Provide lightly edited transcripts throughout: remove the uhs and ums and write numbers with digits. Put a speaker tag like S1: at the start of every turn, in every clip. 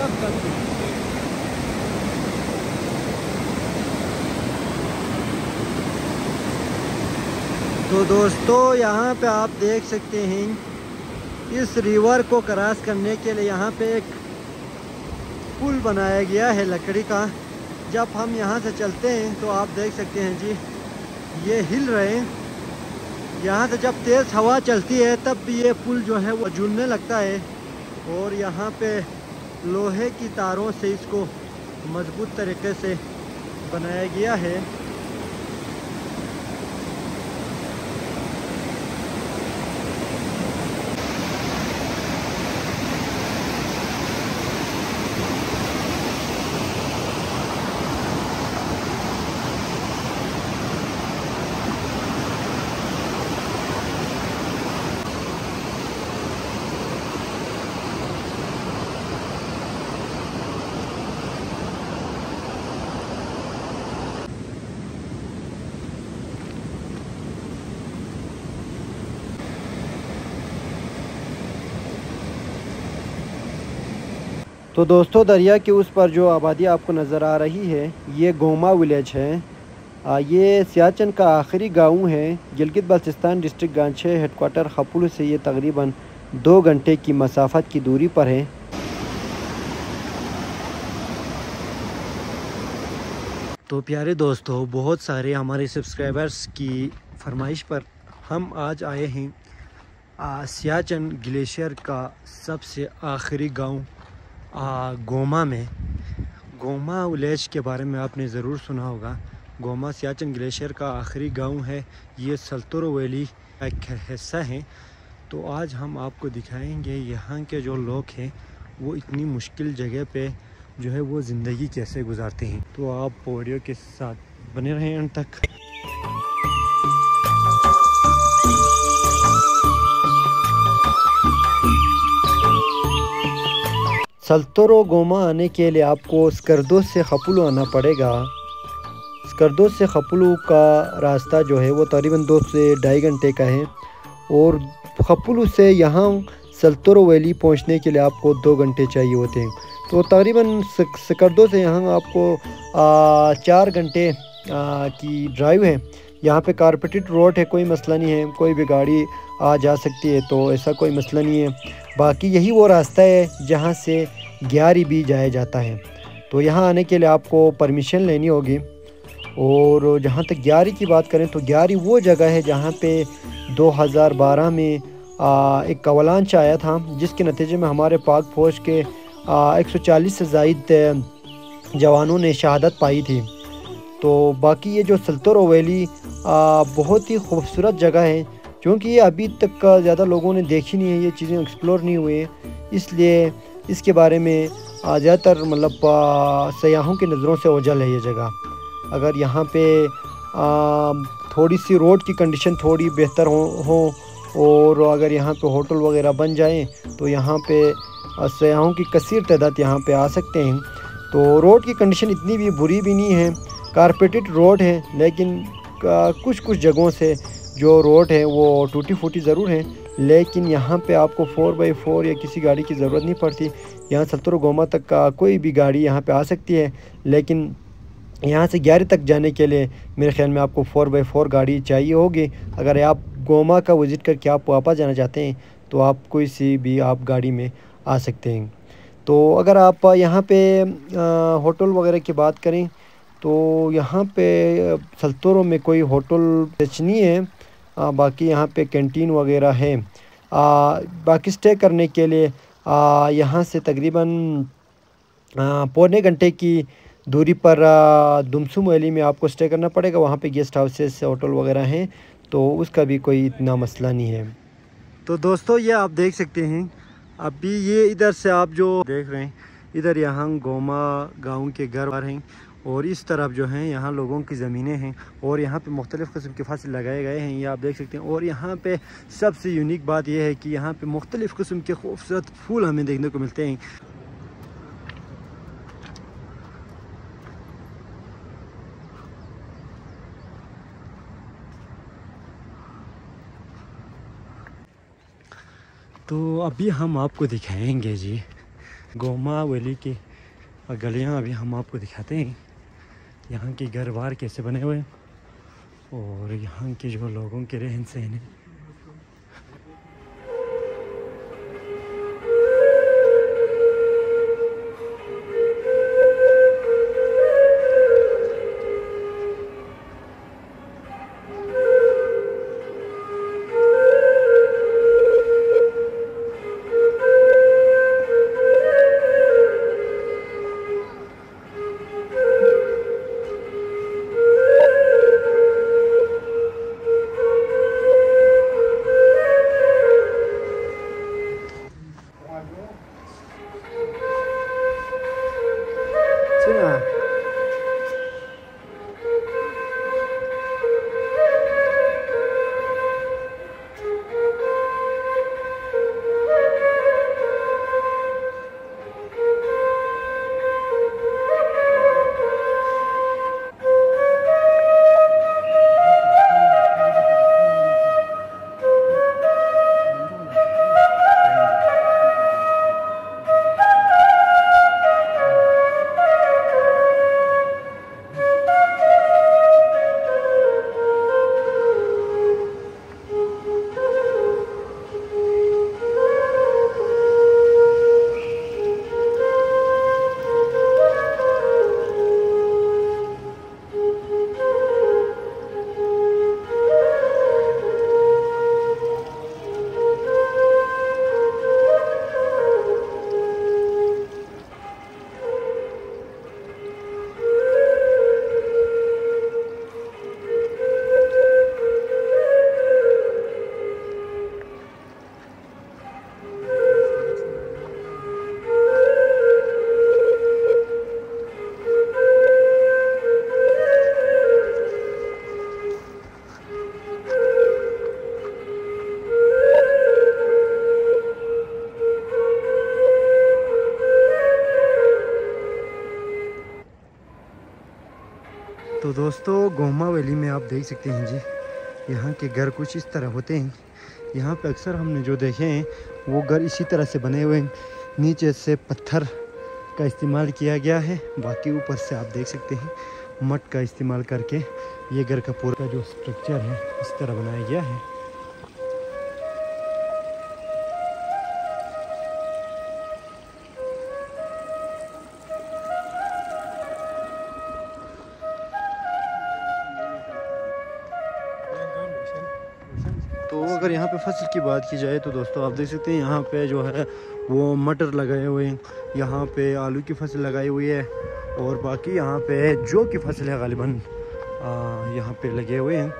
S1: सब गलती है। तो दोस्तों यहाँ पे आप देख सकते हैं, इस रिवर को क्रॉस करने के लिए यहाँ पे एक पुल बनाया गया है लकड़ी का। जब हम यहाँ से चलते हैं तो आप देख सकते हैं जी, ये हिल रहे हैं। यहाँ से जब तेज़ हवा चलती है तब भी ये पुल जो है वो झूलने लगता है। और यहाँ पे लोहे की तारों से इसको मजबूत तरीके से बनाया गया है। तो दोस्तों दरिया के उस पर जो आबादी आपको नज़र आ रही है, ये गोमा विलेज है। ये सियाचिन का आखिरी गांव है। गिलगित बल्तिस्तान डिस्ट्रिक्ट गांचे हेडक्वार्टर खपुल से ये तकरीबन 2 घंटे की मसाफत की दूरी पर है। तो प्यारे दोस्तों, बहुत सारे हमारे सब्सक्राइबर्स की फरमाइश पर हम आज आए हैं सियाचिन ग्लेशियर का सबसे आखिरी गांव गोमा में। गोमा विलेज के बारे में आपने ज़रूर सुना होगा। गोमा सियाचिन ग्लेशियर का आखिरी गांव है। ये सल्तोरो वैली का एक हिस्सा है। तो आज हम आपको दिखाएंगे यहाँ के जो लोग हैं वो इतनी मुश्किल जगह पे जो है वो ज़िंदगी कैसे गुजारते हैं। तो आप वीडियो के साथ बने रहें अंत तक। सल्तोरो गोमा आने के लिए आपको स्कर्दो से खपुलू आना पड़ेगा। स्कर्दो से खपुलू का रास्ता जो है वो तकरीबन 2 से 2.5 घंटे का है। और खपुलू से यहाँ सल्तोरो वैली पहुँचने के लिए आपको 2 घंटे चाहिए होते हैं। तो तकरीबन स्कर्दो से यहाँ आपको 4 घंटे की ड्राइव है। यहाँ पे कारपेटेड रोड है, कोई मसला नहीं है, कोई भी गाड़ी आ जा सकती है, तो ऐसा कोई मसला नहीं है। बाकी यही वो रास्ता है जहाँ से ग्यारी भी जाया जाता है। तो यहाँ आने के लिए आपको परमिशन लेनी होगी। और जहाँ तक ग्यारी की बात करें तो ग्यारी वो जगह है जहाँ पे 2012 में एक अवलांच आया था, जिसके नतीजे में हमारे पाक फ़ौज के 140 से ज़ायद जवानों ने शहादत पाई थी। तो बाकी ये जो सल्तोरो वैली बहुत ही खूबसूरत जगह है, क्योंकि ये अभी तक ज़्यादा लोगों ने देखी नहीं है, ये चीज़ें एक्सप्लोर नहीं हुई हैं, इसलिए इसके बारे में ज़्यादातर मतलब सयाहों की नज़रों से ओझल है ये जगह। अगर यहाँ पे थोड़ी सी रोड की कंडीशन थोड़ी बेहतर हो और अगर यहाँ पे होटल वगैरह बन जाएं तो यहाँ पे सयाहों की कसीर तादाद यहाँ पे आ सकते हैं। तो रोड की कंडीशन इतनी भी बुरी भी नहीं है, कारपेटेड रोड है, लेकिन कुछ जगहों से जो रोड है वो टूटी फूटी ज़रूर है। लेकिन यहाँ पे आपको 4x4 या किसी गाड़ी की ज़रूरत नहीं पड़ती। यहाँ सल्तोरो गोमा तक का कोई भी गाड़ी यहाँ पे आ सकती है, लेकिन यहाँ से ग्यारी तक जाने के लिए मेरे ख्याल में आपको 4x4 गाड़ी चाहिए होगी। अगर आप गोमा का विज़िट करके आप वापस जाना चाहते हैं तो आप कोई सी भी आप गाड़ी में आ सकते हैं। तो अगर आप यहाँ पे होटल वगैरह की बात करें तो यहाँ पे सल्तोरो में कोई होटल नहीं है। बाकी यहाँ पे कैंटीन वगैरह है। बाकी स्टे करने के लिए यहाँ से तकरीबन 1.25 घंटे की दूरी पर दुमसुम वैली में आपको स्टे करना पड़ेगा। वहाँ पे गेस्ट हाउसेस होटल वगैरह हैं, तो उसका भी कोई इतना मसला नहीं है। तो दोस्तों ये आप देख सकते हैं, अभी ये इधर से आप जो देख रहे हैं, इधर यहाँ गोमा गाँव के घर हैं और इस तरफ जो हैं यहाँ लोगों की ज़मीनें हैं और यहाँ पे मुख्तलिफ़ किस्म के फसल लगाए गए हैं, ये आप देख सकते हैं। और यहाँ पे सबसे यूनिक बात यह है कि यहाँ पे मुख्तलिफ़ किस्म के खूबसूरत फूल हमें देखने को मिलते हैं। तो अभी हम आपको दिखाएंगे जी गोमा वैली की गलियाँ अभी हम आपको दिखाते हैं, यहाँ के घर बार कैसे बने हुए हैं और यहाँ के जो लोगों के रहन सहन है। तो दोस्तों गोमा वैली में आप देख सकते हैं जी, यहाँ के घर कुछ इस तरह होते हैं। यहाँ पे अक्सर हमने जो देखे हैं वो घर इसी तरह से बने हुए हैं, नीचे से पत्थर का इस्तेमाल किया गया है, बाकी ऊपर से आप देख सकते हैं मट का इस्तेमाल करके ये घर का पूरा जो स्ट्रक्चर है इस तरह बनाया गया है। तो अगर यहाँ पे फसल की बात की जाए तो दोस्तों आप देख सकते हैं यहाँ पे जो है वो मटर लगाए हुए हैं, यहाँ पे आलू की फसल लगाई हुई है और बाकी यहाँ पे जौ की फसल है गालिबन यहाँ पे लगे हुए हैं।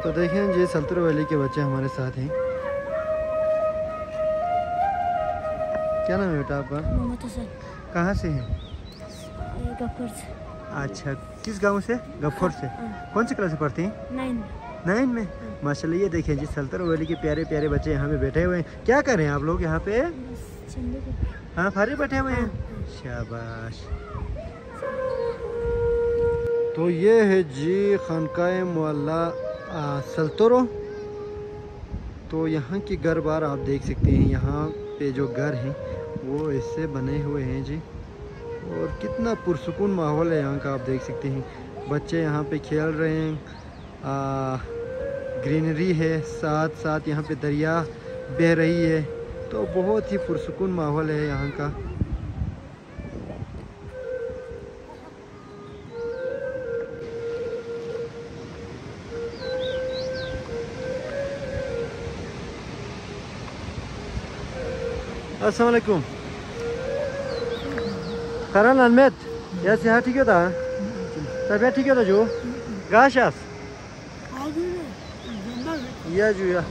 S1: तो देखें ये सल्तर वैली के बच्चे हमारे साथ हैं। क्या नाम है बेटा आपका?
S2: मोहम्मद हुसैन।
S1: कहाँ से हैं?
S2: गफूर से।
S1: अच्छा, किस गांव से? गफूर से। कौन सी क्लास में पढ़ती हैं? 9 में। माशाल्लाह, ये देखें जी सल्तर वैली के प्यारे प्यारे बच्चे यहाँ पे बैठे हुए हैं। क्या कर रहे हैं आप लोग यहाँ पे? हाँ, फारिग बैठे हुए हैं। शाबाश। तो ये है जी खानकाए मुअल्ला सल्तरो। तो यहाँ की घर बार आप देख सकते हैं, यहाँ पे जो घर हैं वो ऐसे बने हुए हैं जी, और कितना पुरसुकून माहौल है यहाँ का, आप देख सकते हैं। बच्चे यहाँ पे खेल रहे हैं, ग्रीनरी है, साथ साथ यहाँ पे दरिया बह रही है, तो बहुत ही पुरसुकून माहौल है यहाँ का। अस्सलाम वालेकुम। Karan Ahmet, ya sehat ठीक होता तबीयत ठीक होता जो गाशास या जो या